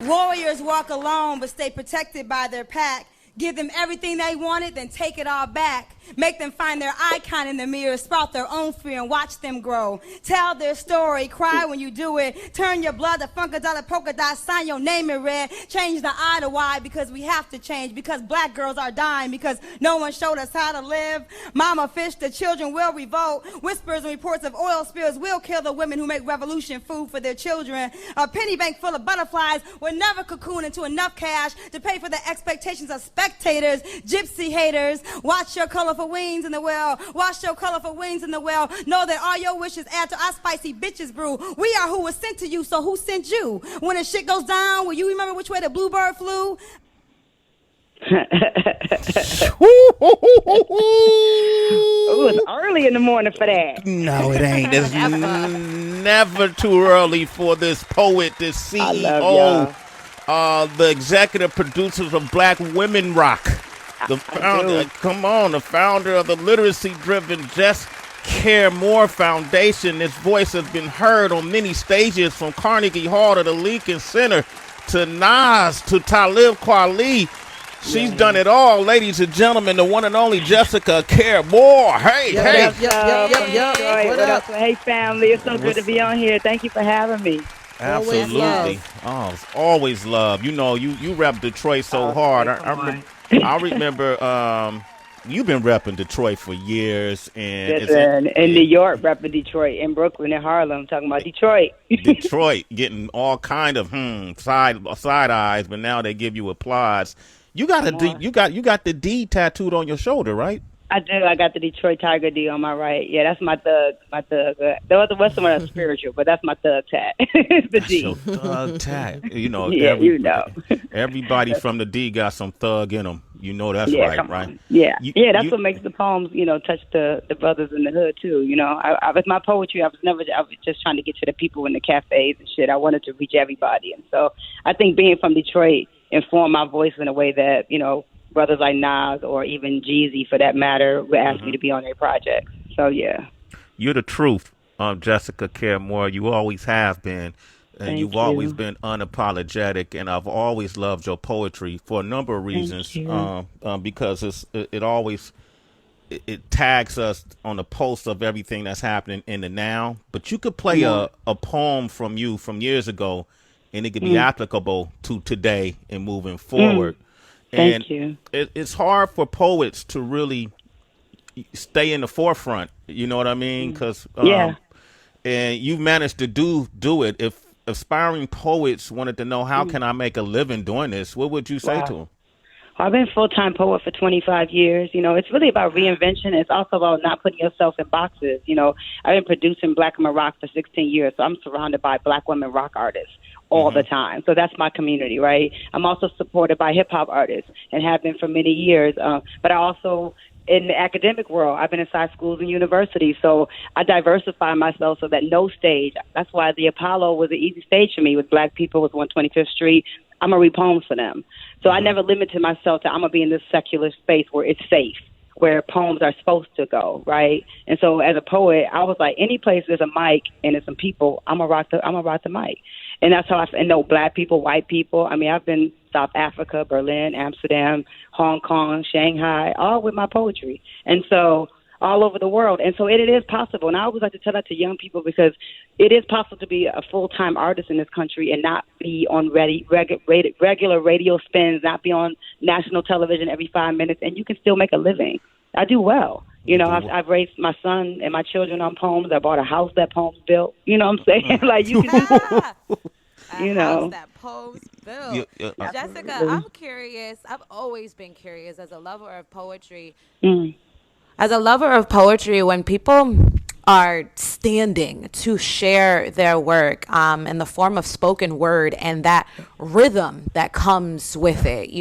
Warriors walk alone but stay protected by their pack. Give them everything they wanted, then take it all back. Make them find their icon in the mirror, sprout their own fear and watch them grow. Tell their story, cry when you do it. Turn your blood to funkadelic polka dot, sign your name in red. Change the I to Y because we have to change. Because black girls are dying because no one showed us how to live. Mama fish, the children will revolt. Whispers and reports of oil spills will kill the women who make revolution food for their children. A penny bank full of butterflies will never cocoon into enough cash to pay for the expectations of spectators, gypsy haters. Watch your colorful wings in the well. Wash your colorful wings in the well. Know that all your wishes add to our spicy bitches brew. We are who was sent to you, so who sent you? When the shit goes down, will you remember which way the bluebird flew? Ooh, it's early in the morning for that. No, it ain't. It's never too early for this poet, this CEO, the executive producers of Black Women Rock. The founder, the founder of the literacy-driven Jess Care More Foundation. This voice has been heard on many stages, from Carnegie Hall to the Lincoln Center to Nas to Talib Kweli. She's done it all, ladies and gentlemen. The one and only Jessica Care More. Hey, hey. What up? Hey, family. It's so good to be on here. Thank you for having me. Absolutely. Always love. You know, you rep Detroit so hard. I remember you've been repping Detroit for years. And in New York, repping Detroit. In Brooklyn, in Harlem, talking about Detroit. Detroit getting all kind of side eyes, but now they give you applause. You got the D tattooed on your shoulder, right? I do. I got the Detroit Tiger D on my right. Yeah, that's my thug. The rest of them are spiritual, but that's my thug tat. The that's D. Your thug tat. You know. Yeah, Everybody from the D got some thug in them. You know that's right? Yeah, that's what makes the poems, touch the brothers in the hood too. I with my poetry, I was just trying to get to the people in the cafes and shit. I wanted to reach everybody, and so I think being from Detroit informed my voice in a way that brothers like Nas or even Jeezy, for that matter, would ask me to be on their projects. So, yeah. You're the truth, Jessica Care More. You always have been. And you've always been unapologetic. And I've always loved your poetry for a number of reasons. Because it always tags us on the pulse of everything that's happening in the now. But you could play a poem from you from years ago, and it could be applicable to today and moving forward. Thank you. It's hard for poets to really stay in the forefront. You know what I mean? Because and you've managed to do it. If aspiring poets wanted to know how can I make a living doing this, what would you say to them? I've been a full-time poet for 25 years. It's really about reinvention. It's also about not putting yourself in boxes. I've been producing Black women rock for 16 years, so I'm surrounded by Black women rock artists all the time. So that's my community, right? I'm also supported by hip-hop artists and have been for many years. But I also, in the academic world, I've been inside schools and universities. So I diversify myself so that no stage, that's why the Apollo was an easy stage for me with Black people, with 125th Street. I'm going to read poems for them. So I never limited myself to I'm going to be in this secular space where it's safe, where poems are supposed to go, right? And so as a poet, I was like, any place there's a mic and there's some people, I'm gonna rock the mic. And that's how I know Black people, white people. I mean, I've been South Africa, Berlin, Amsterdam, Hong Kong, Shanghai, all with my poetry. And so all over the world. And so it is possible. And I always like to tell that to young people because it is possible to be a full-time artist in this country and not be on regular radio spins, not be on national television every 5 minutes, and you can still make a living. I do well. I've raised my son and my children on poems. I bought a house that poems built. You know what I'm saying? Like, you can do house that poems built. Jessica, I'm curious. I've always been curious as a lover of poetry. As a lover of poetry, when people are standing to share their work in the form of spoken word and that rhythm that comes with it,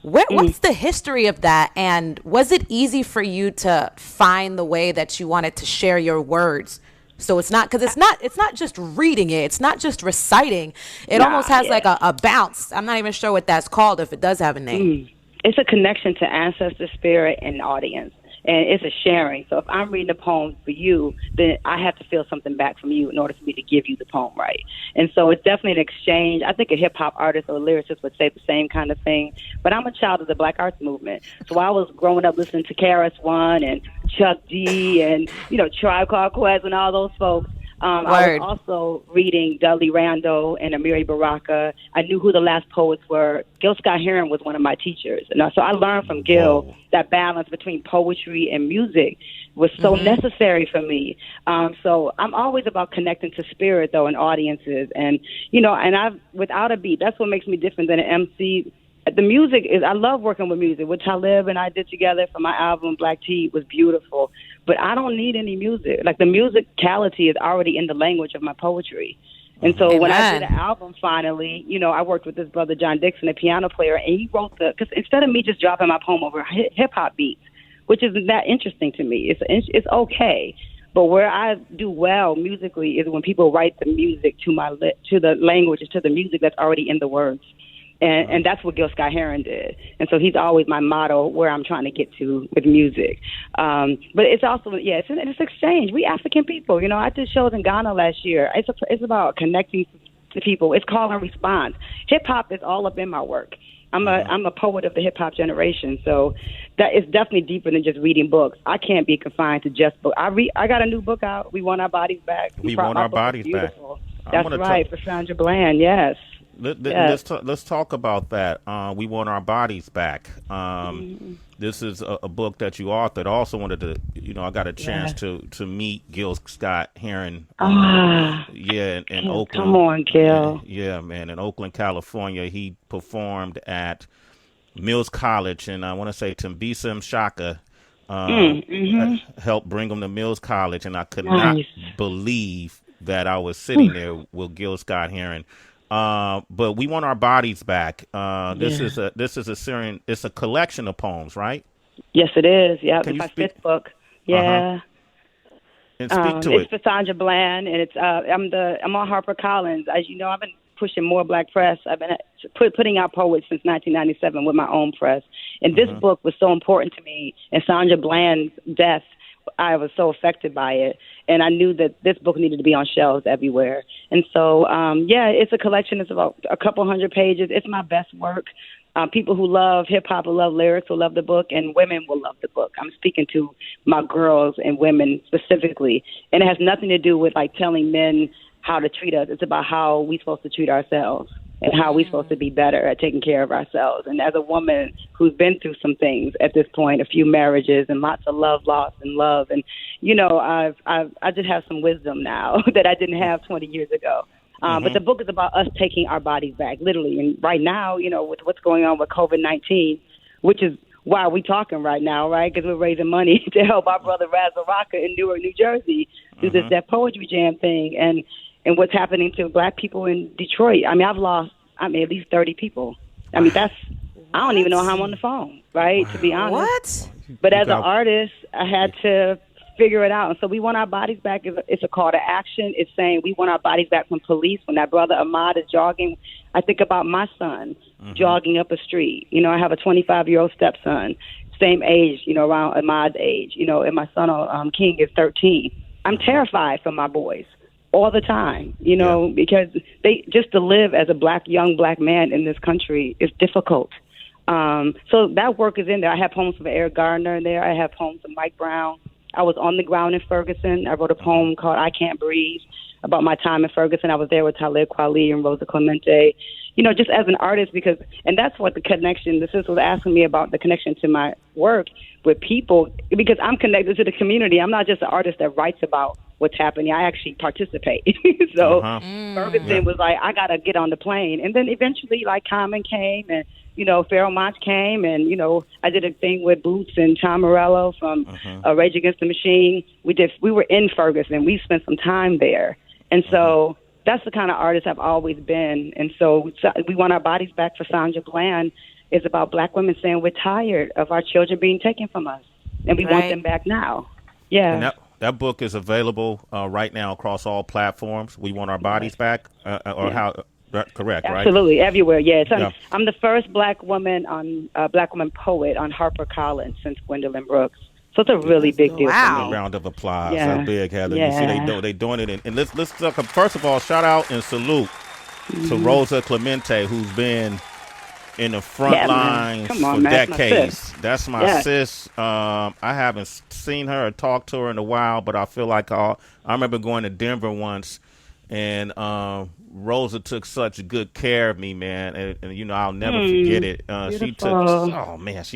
what's the history of that? And was it easy for you to find the way that you wanted to share your words? So it's not just reading it. It's not just reciting. It almost has like a bounce. I'm not even sure what that's called, if it does have a name. It's a connection to ancestor spirit and audience. And it's a sharing. So if I'm reading a poem for you, then I have to feel something back from you in order for me to give you the poem right. And so it's definitely an exchange. I think a hip-hop artist or a lyricist would say the same kind of thing. But I'm a child of the Black Arts Movement. So I was growing up listening to KRS-One and Chuck D and, Tribe Called Quest and all those folks. I was also reading Dudley Randall and Amiri Baraka. I knew who the last poets were. Gil Scott-Heron was one of my teachers. And so I learned from Gil that balance between poetry and music was so necessary for me. So I'm always about connecting to spirit, though, and audiences. And, and I've, without a beat, that's what makes me different than an MC. The music is, I love working with music. What Talib and I did together for my album, Black Tea, was beautiful. But I don't need any music. Like, the musicality is already in the language of my poetry. And so when I did an album finally, I worked with this brother, John Dixon, a piano player, and he wrote because instead of me just dropping my poem over hip-hop beats, which isn't that interesting to me, it's okay. But where I do well musically is when people write the music to the language, to the music that's already in the words. And that's what Gil Scott-Heron did. And so he's always my motto where I'm trying to get to with music. But it's also, it's exchange. We African people, I did shows in Ghana last year. It's about connecting to people. It's call and response. Hip-hop is all up in my work. I'm a poet of the hip-hop generation. So that is definitely deeper than just reading books. I can't be confined to just books. I got a new book out, We Want Our Bodies Back. We Want Our Bodies Back. That's right, for Sandra Bland, yes. Let's talk about that. We Want Our Bodies Back. This is a book that you authored. I also wanted to, I got a chance to meet Gil Scott-Heron. In Oakland. Come on, Gil. Yeah, man. In Oakland, California, he performed at Mills College, and I want to say Tembisa Mshaka helped bring him to Mills College, and I could not believe that I was sitting there with Gil Scott-Heron. But We Want Our Bodies Back. This is a series. It's a collection of poems, right? Yes, it is. Yeah, it's my fifth book. Yeah. And speak to it. It's for Sandra Bland, and it's I'm on HarperCollins. As you know, I've been pushing more Black press. I've been putting out poets since 1997 with my own press. And this book was so important to me. And Sandra Bland's death, I was so affected by it. And I knew that this book needed to be on shelves everywhere. And so, it's a collection. It's about a couple hundred pages. It's my best work. People who love hip-hop, who love lyrics, will love the book, and women will love the book. I'm speaking to my girls and women specifically. And it has nothing to do with, telling men how to treat us. It's about how we're supposed to treat ourselves and how we're supposed to be better at taking care of ourselves. And as a woman who's been through some things at this point, a few marriages and lots of love lost and love, and I just have some wisdom now that I didn't have 20 years ago. But the book is about us taking our bodies back, literally. And right now, with what's going on with COVID-19, which is why we're talking right now, right? Because we're raising money to help our brother Raz Baraka in Newark, New Jersey, do that poetry jam thing. And what's happening to Black people in Detroit. I mean, I've lost, at least 30 people. I mean, I don't even know how I'm on the phone, right, to be honest. What? But as an artist, I had to figure it out. And so We Want Our Bodies Back it's a call to action. It's saying we want our bodies back from police. When that brother Ahmad is jogging, I think about my son jogging up a street. I have a 25-year-old stepson, same age, around Ahmad's age, and my son, King, is 13. I'm terrified for my boys all the time, because they just to live as a young black man in this country is difficult. So that work is in there. I have poems from Eric Gardner in there. I have poems from Mike Brown. I was on the ground in Ferguson. I wrote a poem called I Can't Breathe about my time in Ferguson. I was there with Talib Kweli and Rosa Clemente, just as an artist, and that's what the connection, the sister was asking me about the connection to my work with people, because I'm connected to the community. I'm not just an artist that writes about what's happening. I actually participate. So Ferguson was like, I got to get on the plane. And then eventually, Common came, and, Pharoah Monch came, and, I did a thing with Boots and Tom Morello from Rage Against the Machine. We were in Ferguson. We spent some time there. And so that's the kind of artist I've always been. And so We Want Our Bodies Back for Sandra Bland is about Black women saying we're tired of our children being taken from us, and we want them back now. Yeah. And that book is available right now across all platforms. We Want Our Bodies Back, how? Correct, right? Absolutely, everywhere. Yeah, I'm the first Black woman poet on HarperCollins since Gwendolyn Brooks. So So it's a really big deal. Wow. For me. A round of applause. Yeah. That's big, Heather. Yeah. You see, they doing it. And let's talk. First of all, shout out and salute to Rosa Clemente, who's been in the front lines for decades. That's my sis. I haven't seen her or talked to her in a while, but I feel like I remember going to Denver once, and Rosa took such good care of me, man, and you know, I'll never forget it. She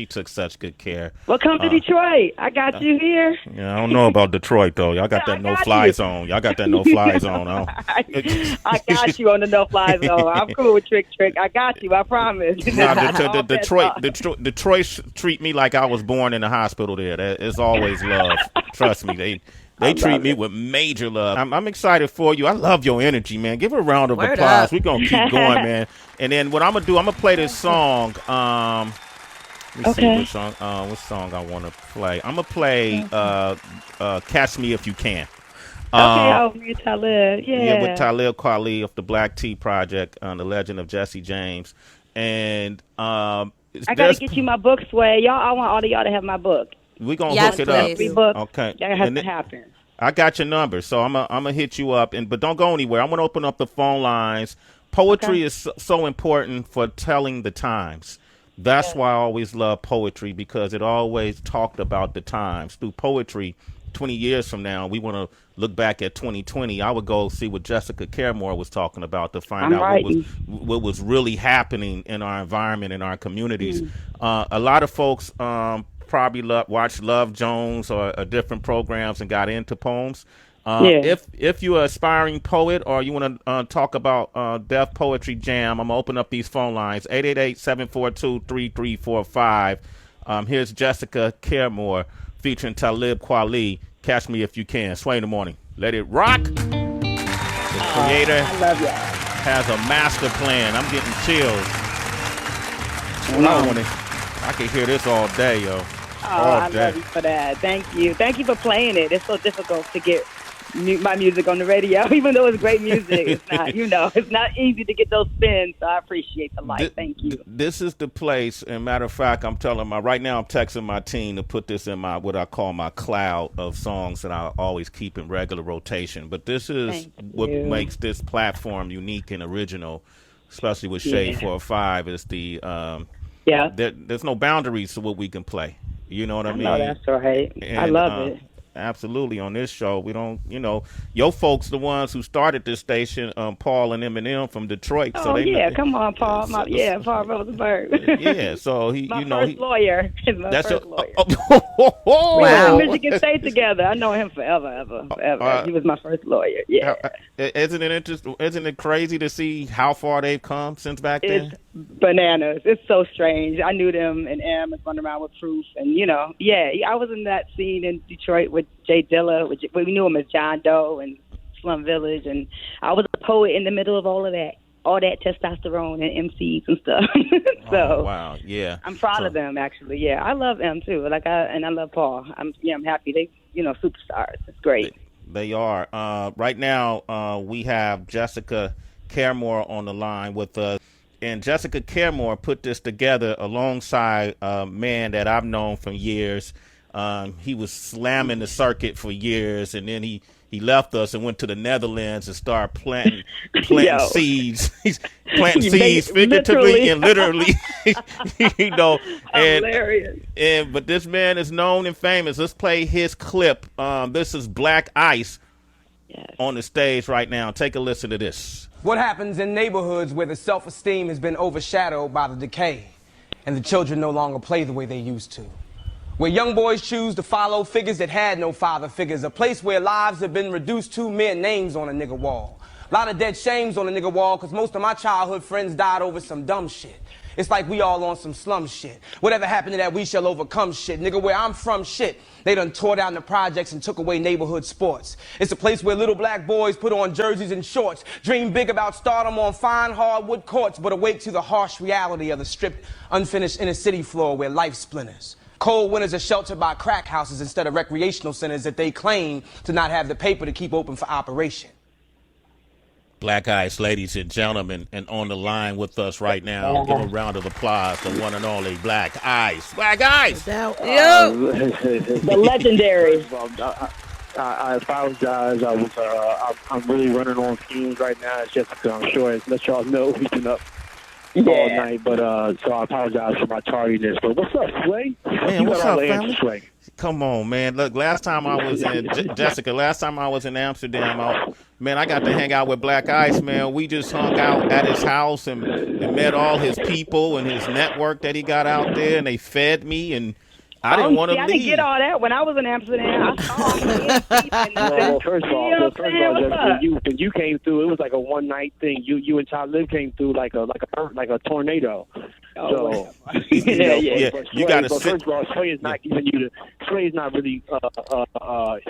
took such good care. Well, come to Detroit. I got you here. Yeah, I don't know about Detroit though. Y'all got that no-fly zone. Y'all got that no-fly zone. I got you on the no-fly zone. I'm cool with Trick. I got you. I promise. Detroit treat me like I was born in the hospital there. It's always love. Trust me, They treat me with major love. I'm excited for you. I love your energy, man. Give her a round of applause. We're going to keep going, man. And then what I'm going to do, I'm going to play this song. Let me see which song I want to play. I'm going to play Catch Me If You Can. With Talib. Yeah, with Talib Kweli of the Black Tea Project, the legend of Jesse James. And I got to get you my book, Sway. I want all of y'all to have my book. We're going to hook it up. Okay. That has to happen. I got your number, so I'm gonna hit you up. But don't go anywhere. I'm going to open up the phone lines. Poetry is so important for telling the times. That's why I always love poetry, because it always talked about the times. Through poetry, 20 years from now, we want to look back at 2020. I would go see what Jessica Caremore was talking about to find out what was really happening in our environment, in our communities. A lot of folks probably watched Love Jones or different programs and got into poems. If you're an aspiring poet or you want to talk about Def Poetry Jam, I'm going to open up these phone lines, 888-742-3345. Here's Jessica Caremore featuring Talib Kweli, Catch Me If You Can. Sway in the morning. Let it rock. The creator has a master plan. I'm getting chills. I can hear this all day, yo. I love you for that. Thank you. Thank you for playing it. It's so difficult to get my music on the radio, even though it's great music. It's not, it's not easy to get those spins. So I appreciate the light. Thank you. This is the place. And matter of fact, I'm texting my team to put this in what I call my cloud of songs that I always keep in regular rotation. But this is what makes this platform unique and original, especially with Shade 405. Is the there's no boundaries to what we can play. You know what I mean? No, that's right. And, I love it. Absolutely. On this show, we don't, your folks, the ones who started this station, Paul and Eminem from Detroit. Oh, so come on, Paul. Paul Rosenberg. Yeah, so my first lawyer. That's first lawyer. Wow. We went to Michigan State together. I know him forever. He was my first lawyer. Yeah. Isn't it interesting? Isn't it crazy to see how far they've come since back then? It's bananas. It's so strange. I knew them and Em was running around with Proof, and I was in that scene in Detroit with Jay Dilla. We knew him as John Doe and Slum Village, and I was a poet in the middle of all that testosterone and MCs and stuff. So wow, yeah, I'm proud of them actually. Yeah, I love them too. I love Paul. I'm happy they superstars. It's great. They are. Right now, we have Jessica Caremore on the line with us. And Jessica Caremore put this together alongside a man that I've known for years. He was slamming the circuit for years, and then he left us and went to the Netherlands and started planting seeds. He's planting seeds figuratively and literally. Hilarious. But this man is known and famous. Let's play his clip. This is Black Ice on the stage right now. Take a listen to this. What happens in neighborhoods where the self-esteem has been overshadowed by the decay and the children no longer play the way they used to? Where young boys choose to follow figures that had no father figures, a place where lives have been reduced to mere names on a nigga wall. A lot of dead shames on a nigga wall, because most of my childhood friends died over some dumb shit. It's like we all on some slum shit. Whatever happened to that we shall overcome shit. Nigga, where I'm from shit, they done tore down the projects and took away neighborhood sports. It's a place where little black boys put on jerseys and shorts, dream big about stardom on fine hardwood courts, but awake to the harsh reality of the stripped, unfinished inner city floor where life splinters. Cold winters are sheltered by crack houses instead of recreational centers that they claim to not have the paper to keep open for operation. Black Ice, ladies and gentlemen, and on the line with us right now, give a round of applause, the one and only Black Ice. Black Ice! The legendary. I apologize. I'm really running on fumes right now. It's Jessica. I'm sure it's let y'all know we've been up all night, but so I apologize for my tardiness. But what's up, Sway? Man, what's up, family? Sway. Come on, man. Look, last time I was in Jessica. Last time I was in Amsterdam, I got to hang out with Black Ice. Man, we just hung out at his house and met all his people and his network that he got out there, and they fed me and. I didn't want to leave. I didn't get all that when I was in Amsterdam. I saw him. Well, first of all, when you came through, it was like a one night thing. You and Talib came through like a tornado. Oh, so you got to sit. First of all, Sway is not giving you the. Sway is not really.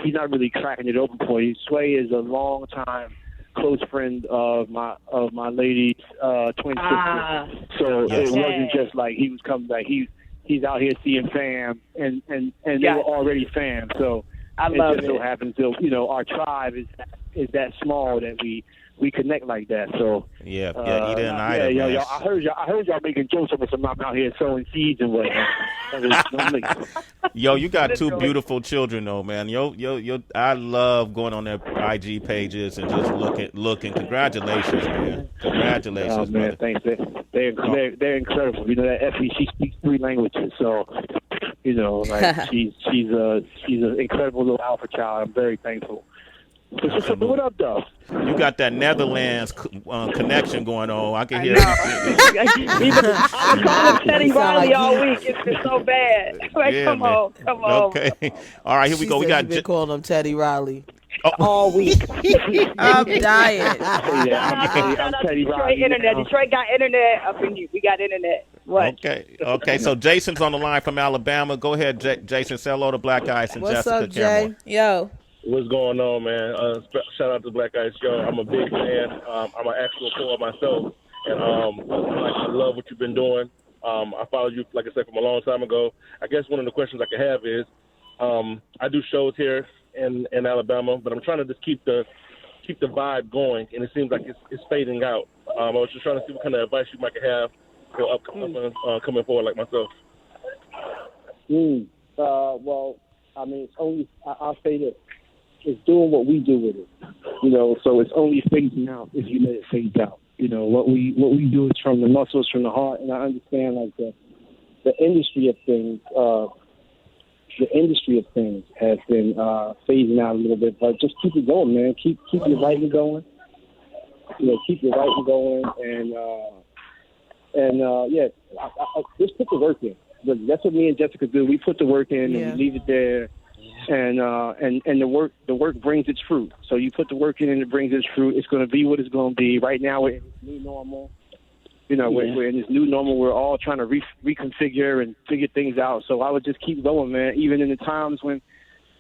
He's not really cracking it open for you. Sway is a long time close friend of my lady's twin sister. So it wasn't just like he was coming back. He's out here seeing fam, and they were already fam. So it just so happens that our tribe is that small that we connect like that. So Ida and Ida. Yeah, I heard y'all making jokes about some out here sowing seeds and whatnot. Yo, you got two beautiful children though, man. I love going on their IG pages and just looking. Congratulations, man. Congratulations, oh, man. Thanks. They're incredible. You know that Effie, she speaks 3 languages, so like she's an incredible little alpha child. I'm very thankful. So what up, though? You got that Netherlands connection going on. I can hear. I've been calling Teddy Riley all week. It's been so bad. Come on. Okay. All right, here we go. We got. Been calling him Teddy Riley. All week. I'm dying. I'm Teddy Riley. Detroit got internet up in you. We got internet. What? Okay. So Jason's on the line from Alabama. Go ahead, Jason. Say hello to Black Ice and What's Jessica up, Jay? Yo. What's going on, man? Shout out to Black Ice Show. I'm a big fan. I'm an actual caller myself, and I love what you've been doing. I followed you, like I said, from a long time ago. I guess one of the questions I could have is, I do shows here in Alabama, but I'm trying to just keep the vibe going, and it seems like it's fading out. I was just trying to see what kind of advice you might have for coming forward like myself. Well, I mean, it's only I'll say this. It's doing what we do with it, so it's only phasing out if you let it phase out. What we do is from the muscles, from the heart, and I understand like the industry of things. The industry of things has been phasing out a little bit, but just keep it going, man. Keep your writing going. Keep your writing going, and just put the work in. That's what me and Jessica do. We put the work in and we leave it there. And the work brings its fruit. So you put the work in and it brings its fruit. It's going to be what it's going to be. Right now we're in this new normal. We're in this new normal. We're all trying to reconfigure and figure things out. So I would just keep going, man. Even in the times when,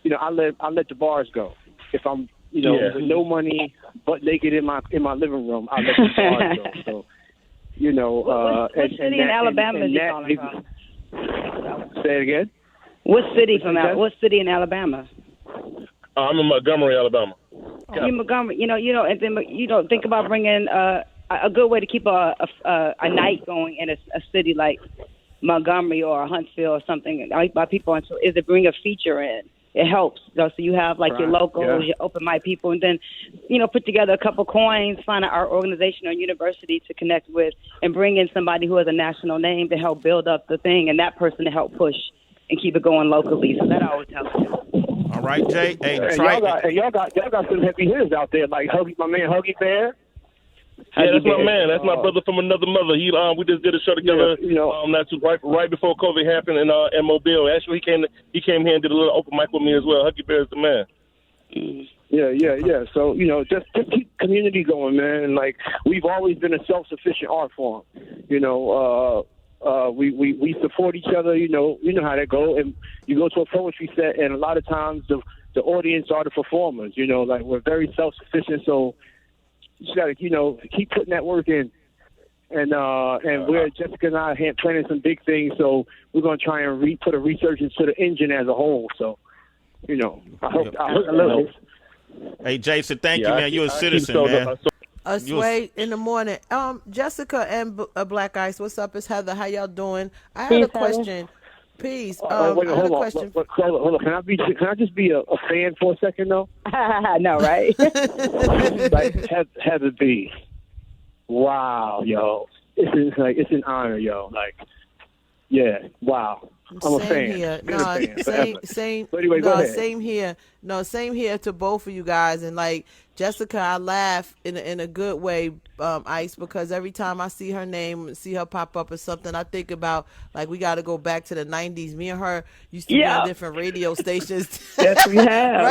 I let the bars go. If I'm, with no money, but naked in my living room, I let the bars go. So, what city in Alabama is he calling from? Say it again. What city in Alabama? I'm in Montgomery, Alabama. You Montgomery, and then think about bringing a good way to keep a night going in a city like Montgomery or Huntsville or something. By people, is to bring a feature in. It helps, so you have like your locals, your open mic people, and then put together a couple coins, find an art organization or university to connect with, and bring in somebody who has a national name to help build up the thing, and that person to help push and keep it going locally. So that always helps. All right, Jay. Hey, y'all got some heavy hitters out there, like my man Huggy Bear. Yeah, that's my man. That's my brother from another mother. We just did a show together. That's right before COVID happened in Mobile. Actually, he came here and did a little open mic with me as well. Huggy Bear is the man. Yeah. So just keep community going, man. And like we've always been a self-sufficient art form. We support each other. You know how that go. And you go to a poetry set, and a lot of times the audience are the performers. Like we're very self-sufficient. So you just got to keep putting that work in. And we're Jessica and I planning some big things. So we're gonna try and put a research into the engine as a whole. So I hope. Hey, Jason, thank you, man. You're a citizen, man. Sway in the morning. Jessica and Black Ice, what's up? It's Heather. How y'all doing? I had a question. Peace. Wait, I had hold a on. question. Hold on. Can I just be a fan for a second though? No, right? Like Heather B. Wow, yo. It's an honor, yo. Like, yeah, wow. I'm a fan. Here. Been a fan forever. Same. But anyway, go ahead. Same here. No, same here to both of you guys. And like Jessica, I laugh in a good way, Ice, because every time I see her name, see her pop up or something, I think about like we got to go back to the '90s. Me and her used to be on different radio stations. Yes, we have.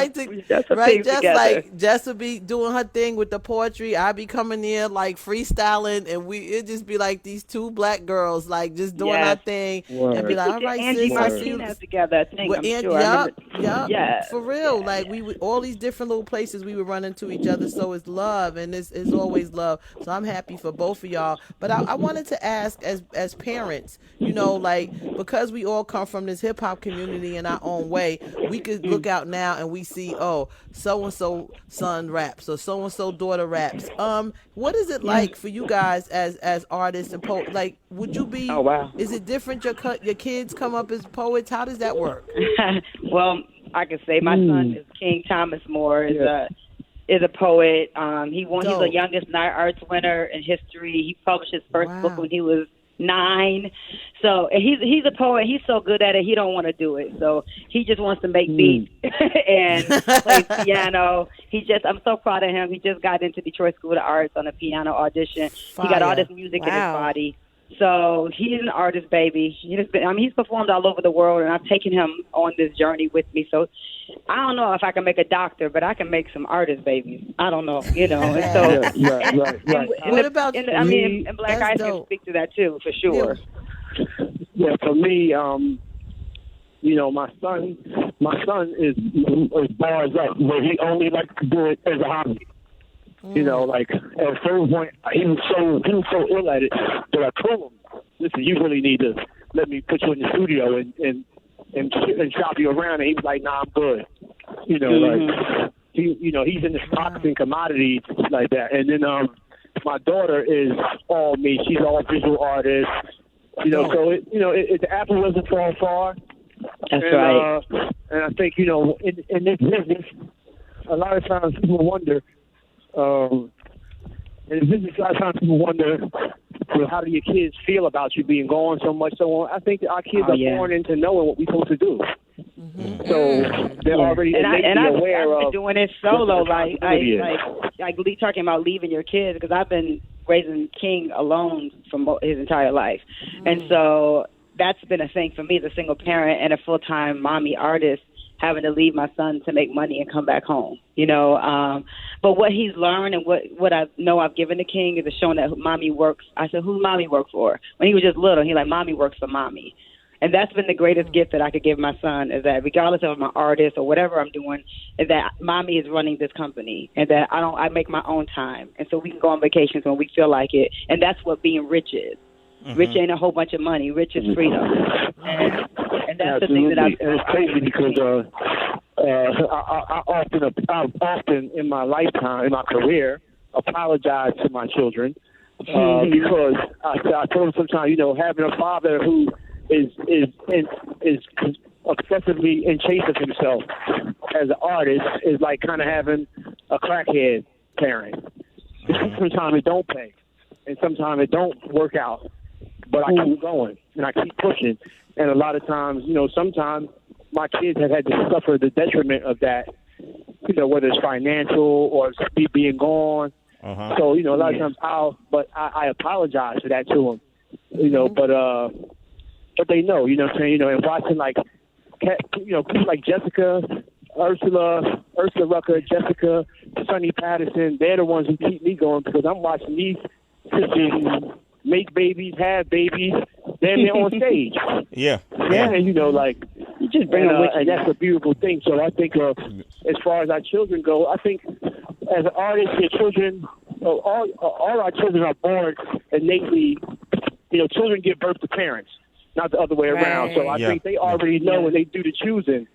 right. Just like Jess would be doing her thing with the poetry, I'd be coming in like freestyling, and it just be like these two black girls like just doing our thing, and be like, all right, Angie sis, Martinez together, I think. Yeah, for real. Like we would, all these different little places we would run into each other. So it's love, and it's always love. So I'm happy for both of y'all. But I wanted to ask, as parents, like because we all come from this hip hop community in our own way, we could look out now and we see, oh, so and so son raps or so and so daughter raps. What is it like for you guys as artists and poets? Like, would you be? Oh wow. Is it different? Your kids come up as poets. How does that work? Well, I can say my son is King Thomas Moore is a poet. He's the youngest Night Arts winner in history. He published his first book when he was 9. So he's a poet. He's so good at it. He don't want to do it. So he just wants to make beats and play piano. I'm so proud of him. He just got into Detroit School of the Arts on a piano audition. Fire. He got all this music in his body. So he's an artist, baby. He's performed all over the world, and I've taken him on this journey with me. So I don't know if I can make a doctor, but I can make some artist babies. I don't know, And so, right. What about and Black Ice can speak to that too, for sure. Yeah, for me, my son is bars up, but he only likes to do it as a hobby. Like at a certain point, he was so ill at it that I told him, "Listen, you really need to let me put you in the studio and shop you around." And he was like, "Nah, I'm good." Like he's in the stocks and commodities like that. And then my daughter is all me. She's all visual artist. So the apple doesn't fall far. That's right. And I think in this business, a lot of times people wonder. In business, a lot of times people wonder, how do your kids feel about you being gone so much? So on. I think that our kids are born into knowing what we're supposed to do. Mm-hmm. So they're already aware of. I've been doing it solo, like Lee talking about leaving your kids, because I've been raising King alone for his entire life, and so that's been a thing for me as a single parent and a full-time mommy artist, having to leave my son to make money and come back home, But what he's learned and what I know I've given to King is showing that mommy works. I said, who mommy work for? When he was just little, he like, mommy works for mommy. And that's been the greatest gift that I could give my son, is that regardless of I'm an artist or whatever I'm doing, is that mommy is running this company, and that I make my own time. And so we can go on vacations when we feel like it. And that's what being rich is. Mm-hmm. Rich ain't a whole bunch of money. Rich is freedom. And that's the thing that it's crazy because I've often in my lifetime, in my career, apologized to my children because I told them sometimes, having a father who is obsessively in chase of himself as an artist is like kind of having a crackhead parent. Sometimes it don't pay, and sometimes it don't work out. But I keep going, and I keep pushing. And a lot of times, sometimes my kids have had to suffer the detriment of that, whether it's financial or being gone. Uh-huh. So, a lot of times I apologize for that to them, but they know, what I'm saying, and watching people like Jessica, Ursula Rucker, Jessica, Sonny Patterson, they're the ones who keep me going, because I'm watching these sisters make babies, have babies, then they're on stage. Yeah. And, you just bring them with you. And that's a beautiful thing. So I think as far as our children go, I think as an artist, your children, all our children are born innately, children give birth to parents, not the other way around. So I think they already know when they do the choosing,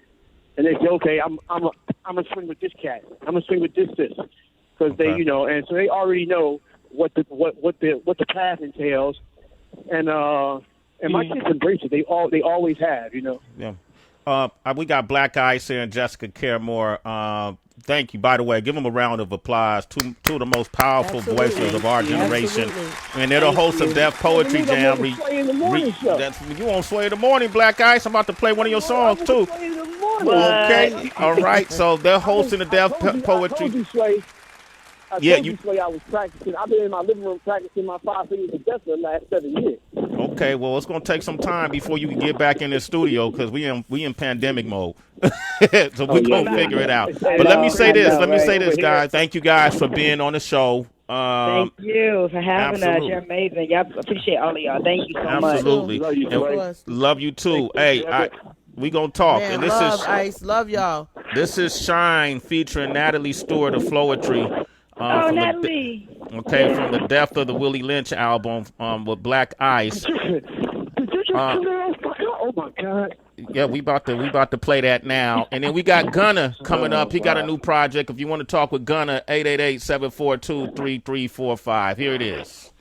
and they say, okay, I'm gonna swing with this cat. I'm gonna swing with this. because they, you know, and so they already know what the path entails, and my kids embrace it. They always have, you know. Yeah. We got Black Ice here and Jessica Caremore. Thank you. By the way, give them a round of applause. Two of the most powerful voices of our generation. And they're the hosts of Def Poetry Jam. You on Sway in the Morning, Black Ice. I'm about to play one of your songs, too. Okay. All right. So they're hosting the Def Poetry. I was practicing. I've been in my living room practicing my 5 fingers of death for the last 7 years. Okay, well, it's going to take some time before you can get back in the studio because we in pandemic mode. So we're going to figure it out. But let me say this, guys. Thank you guys for being on the show. Thank you for having us. You're amazing. I appreciate all of y'all. Thank you so much. Absolutely. Love you too. Hey, we going to talk. Man, and this love, is Ice. Love y'all. This is Shine featuring Natalie Stewart of Flowetry. Natalie. From the Death of the Willie Lynch album with Black Ice. Oh my God. Yeah, we about to play that now. And then we got Gunna coming up. He got a new project. If you want to talk with Gunna, 888-742-3345. Here it is.